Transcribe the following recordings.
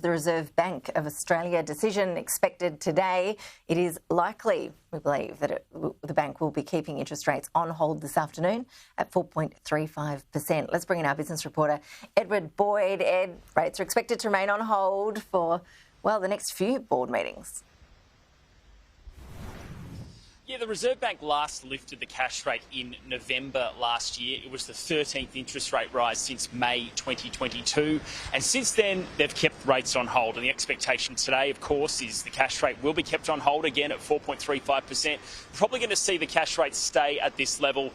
The Reserve Bank of Australia decision expected today. It is likely, we believe, that the bank will be keeping interest rates on hold this afternoon at 4.35%. Let's bring in our business reporter, Edward Boyd. Ed, rates are expected to remain on hold for, well, the next few board meetings. Yeah, the Reserve Bank last lifted the cash rate in November last year. It was the 13th interest rate rise since May 2022. And since then, they've kept rates on hold. And the expectation today, of course, is the cash rate will be kept on hold again at 4.35%. Probably going to see the cash rate stay at this level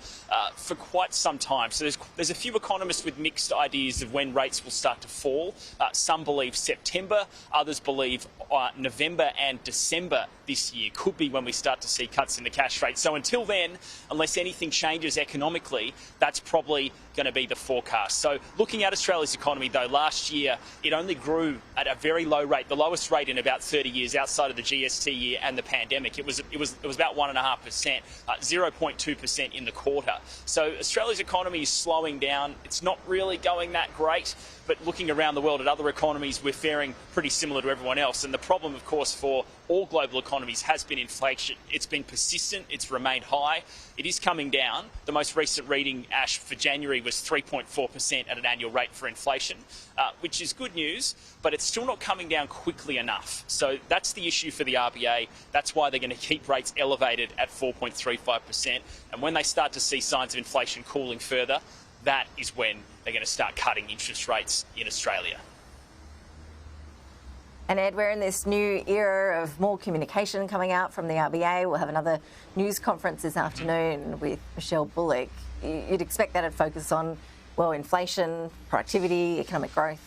for quite some time. So there's a few economists with mixed ideas of when rates will start to fall. Some believe September, others believe November and December this year could be when we start to see cuts in the cash rate. So until then, unless anything changes economically, that's probably going to be the forecast. So looking at Australia's economy, though, last year it only grew at a very low rate, the lowest rate in about 30 years outside of the GST year and the pandemic. It was about 1.5%, 0.2% in the quarter. So Australia's economy is slowing down. It's not really going that great. But looking around the world at other economies, we're faring pretty similar to everyone else. And the problem, of course, for all global economies has been inflation. It's been persistent. It's remained high. It is coming down. The most recent reading, Ash, for January was 3.4% at an annual rate for inflation, which is good news, but it's still not coming down quickly enough. So that's the issue for the RBA. That's why they're going to keep rates elevated at 4.35%. And when they start to see signs of inflation cooling further, that is when they're going to start cutting interest rates in Australia. And Ed, we're in this new era of more communication coming out from the RBA. We'll have another news conference this afternoon with Michelle Bullock. You'd expect that to focus on, well, inflation, productivity, economic growth.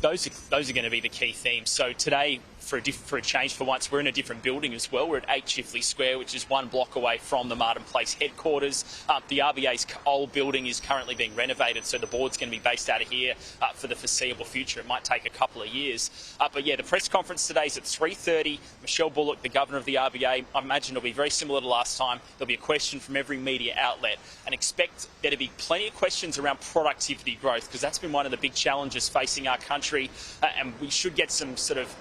Those are going to be the key themes. So today, for a change for once, we're in a different building as well. We're at 8 Chifley Square, which is 1 block away from the Martin Place headquarters. The RBA's old building is currently being renovated, so the board's going to be based out of here for the foreseeable future. It might take a couple of years. But yeah, the press conference today is at 3:30. Michelle Bullock, the governor of the RBA, I imagine it'll be very similar to last time. There'll be a question from every media outlet, and expect there to be plenty of questions around productivity growth, because that's been one of the big challenges facing our country, and we should get some sort of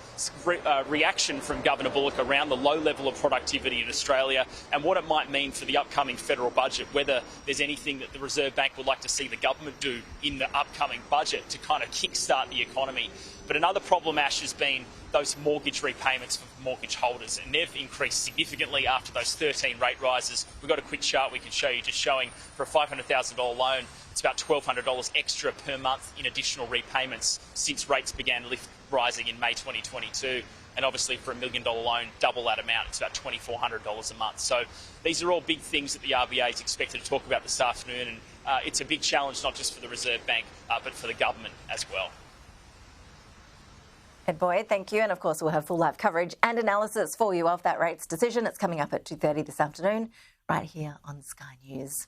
reaction from Governor Bullock around the low level of productivity in Australia and what it might mean for the upcoming federal budget, whether there's anything that the Reserve Bank would like to see the government do in the upcoming budget to kind of kickstart the economy. But another problem, Ash, has been those mortgage repayments for mortgage holders, and they've increased significantly after those 13 rate rises. We've got a quick chart we can show you just showing for a $500,000 loan, it's about $1,200 extra per month in additional repayments since rates began rising in May 2022. And obviously for a $1 million loan, double that amount, it's about $2,400 a month. So these are all big things that the RBA is expected to talk about this afternoon, and it's a big challenge not just for the Reserve Bank, but for the government as well. Ed Boyd, thank you. And of course, we'll have full live coverage and analysis for you of that rates decision. It's coming up at 2:30 this afternoon, right here on Sky News.